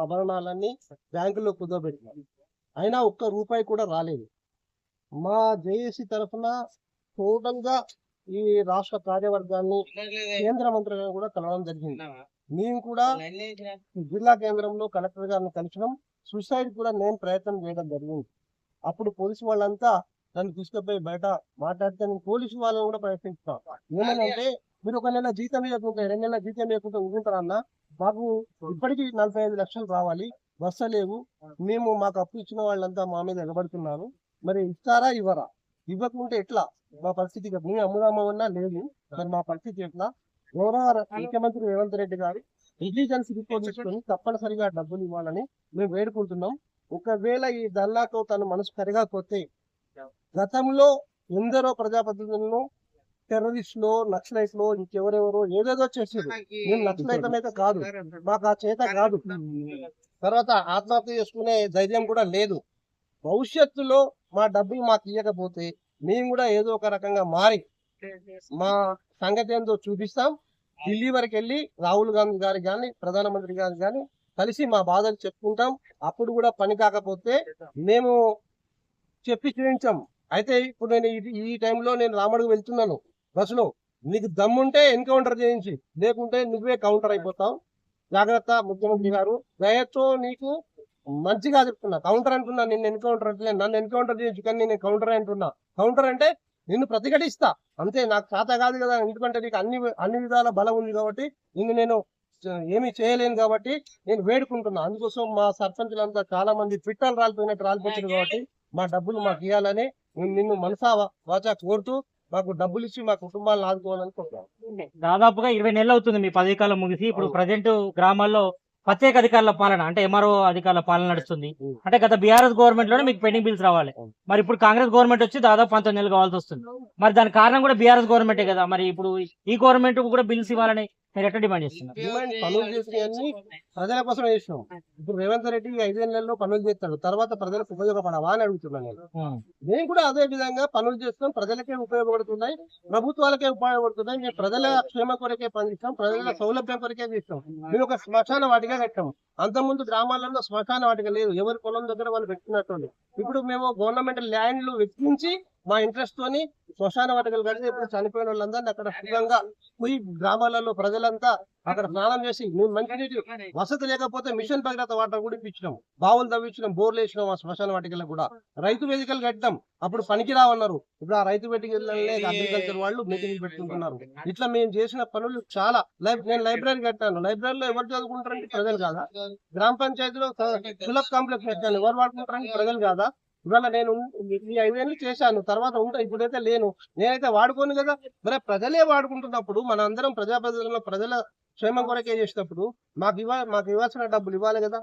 ఆభరణాలన్నీ బ్యాంకుల్లో కుదోబెట్టినారు. అయినా ఒక్క రూపాయి కూడా రాలేదు. మా జేఏసీ తరఫున టోటల్గా ఈ రాష్ట్ర కార్యవర్గాన్ని కేంద్ర మంత్రులను కూడా కలవడం జరిగింది. మేము కూడా జిల్లా కేంద్రంలో కలెక్టర్ గారిని కలిసినాం. సూసైడ్ కూడా నేను ప్రయత్నం చేయడం జరిగింది. అప్పుడు పోలీసు వాళ్ళంతా నన్ను తీసుకుపోయి బయట మాట్లాడితే నేను పోలీసు వాళ్ళని కూడా ప్రయత్నిస్తాను. ఏమనంటే మీరు 1 నెల జీతం ఇవ్వకుంటే 2 నెలల జీతం ఇవ్వకుంటే ఊరుకుంటారన్నా, మాకు ఇప్పటికీ 45 లక్షలు రావాలి, వస్తలేవు, మేము మాకు అప్పు ఇచ్చిన వాళ్ళంతా మా మీద ఎగబడుతున్నారు, మరి ఇస్తారా ఇవ్వరా? ఇవ్వకుంటే ఎట్లా మా పరిస్థితి? మేము అమ్ముదామన్నా లేదు, మరి మా పరిస్థితి ఎట్లా? గౌరవ ముఖ్యమంత్రి రేవంత్ రెడ్డి గారు ఇంటెలిజెన్స్ రిపోర్ట్ తీసుకొని తప్పనిసరిగా డబ్బులు ఇవ్వాలని మేము వేడుకుంటున్నాం. ఒకవేళ ఈ దల్లాతో తన మనసు కరగకపోతే గతంలో ఎందరో ప్రజాప్రతినిధులను టెర్రరిస్టులు, నక్సలైట్లు, ఇంకెవరెవరో ఏదేదో చేసేది. మేము నక్సలైతం అయితే కాదు, మాకు ఆ చేత కాదు. తర్వాత ఆత్మహత్య చేసుకునే ధైర్యం కూడా లేదు. భవిష్యత్తులో మా డబ్బులు మాకు ఇవ్వకపోతే మేము కూడా ఏదో ఒక రకంగా మారి మా సంగతి ఏందో చూపిస్తాం. ఢిల్లీ వరకు వెళ్ళి రాహుల్ గాంధీ గారికి కానీ ప్రధానమంత్రి గారికి కానీ కలిసి మా బాధలు చెప్పుకుంటాం. అప్పుడు కూడా పని కాకపోతే మేము చెప్పి చూపించాం. అయితే ఇప్పుడు నేను ఈ టైంలో నేను రామడుగు వెళ్తున్నాను బస్సులో. నీకు దమ్ముంటే ఎన్కౌంటర్ చేయించి, లేకుంటే నువ్వే కౌంటర్ అయిపోతావు. జాగ్రత్త ముఖ్యమంత్రి గారు, దయతో నీకు మంచిగా చెప్తున్నా. కౌంటర్ అంటున్నా, నిన్ను ఎన్కౌంటర్ అంటే నన్ను ఎన్కౌంటర్ చేయొచ్చు, కానీ నేను కౌంటర్ అంటున్నా. కౌంటర్ అంటే నిన్ను ప్రతిఘటిస్తా అంతే. నాకు చేత కాదు కదా, ఎందుకంటే నీకు అన్ని విధాల బలం ఉంది కాబట్టి నిన్ను నేను ఏమీ చేయలేను కాబట్టి నేను వేడుకుంటున్నా. అందుకోసం మా సర్పంచులంతా చాలా మంది పిట్టలు రాలిపోయినట్టు రాలిపోతుంది కాబట్టి మా డబ్బులు మాకు ఇవ్వాలని నిన్ను మనసా వాచా కోరుతూ మాకు డబ్బులు ఇచ్చి మా కుటుంబాలను ఆదుకోవాలని కోరుతున్నాను. దాదాపుగా 20 నెలలు అవుతుంది మీ పదవి కాలం ముగిసి. ఇప్పుడు ప్రజెంట్ గ్రామాల్లో ప్రత్యేక అధికారుల పాలన అంటే ఎంఆర్ఓ అధికారుల పాలన నడుస్తుంది. అంటే గత బీఆర్ఎస్ గవర్నమెంట్ లోనే మీకు పెండింగ్ బిల్స్ రావాలి. మరి ఇప్పుడు కాంగ్రెస్ గవర్నమెంట్ వచ్చి దాదాపు 19 నెలలు కావాల్సి వస్తుంది. మరి దానికి కారణం కూడా బీఆర్ఎస్ గవర్నమెంటే కదా. మరి ఇప్పుడు ఈ గవర్నమెంట్ కూడా బిల్స్ ఇవ్వాలని మీరు ఎట్లా డిమాండ్ చేస్తున్నారు? పనులు చేసినవన్నీ ప్రజల కోసం చేసినాం. ఇప్పుడు రేవంత్ రెడ్డి 5 నెలల్లో పనులు చేస్తాడు, తర్వాత ప్రజలకు ఉపయోగపడవా అని అడుగుతున్నాను నేను కూడా అదే విధంగా పనులు చేస్తాం. ప్రజలకే ఉపయోగపడుతున్నాయి, ప్రభుత్వాలకే ఉపయోగపడుతున్నాయి. మేము ప్రజల క్షేమ కొరకే పనిచేస్తాం, ప్రజల సౌలభ్యం కొరకే చేస్తాం. మేము ఒక శ్మశాన వాటిగా కట్టాం. అంతకుముందు గ్రామాలలో శ్మశాన వాటిక లేదు, ఎవరి పొలం దగ్గర వాళ్ళు పెట్టినట్టు. ఇప్పుడు మేము గవర్నమెంట్ ల్యాండ్లు వెచ్చించి మా ఇంట్రెస్ట్ తోని శ్మశాన వాటికలు కడితే ఇప్పుడు చనిపోయిన వాళ్ళందరినీ అక్కడ సుఖంగా పోయి గ్రామాలలో ప్రజలంతా అక్కడ స్నానం చేసి, మేము మంచినీటి వసతి లేకపోతే మిషన్ భగీరథ వాటర్ కూడా ఇప్పించినాం, బావులు తవ్వించినాం, బోర్లు వేసినాం. ఆ శ్మశాన వాటికలకు కూడా రైతు వేదికలు కట్టాం. అప్పుడు పనికి రావన్నారు, ఇప్పుడు ఆ రైతు వేదికలనే అగ్రికల్చర్ వాళ్ళు మీటింగ్ పెట్టుకుంటున్నారు. ఇట్లా మేము చేసిన పనులు చాలా. నేను లైబ్రరీ కట్టాను, లైబ్రరీలో ఎవరు చదువుకుంటారంటే ప్రజలు కాదా? గ్రామ పంచాయతీలో సులభ్ కాంప్లెక్స్ కట్టాను, ఎవరు వాడుకుంటారంటే ప్రజలు కాదా? ఇవాళ నేను ఈ 5 ఏళ్ళు చేశాను, తర్వాత ఇప్పుడైతే లేను, నేనైతే వాడుకోను కదా. మరి ప్రజలే వాడుకుంటున్నప్పుడు మన అందరం ప్రజాప్రతినిధులు ప్రజల క్షేమం కొరకే చేసినప్పుడు మాకు ఇవ్వాల్సిన డబ్బులు ఇవ్వాలి కదా.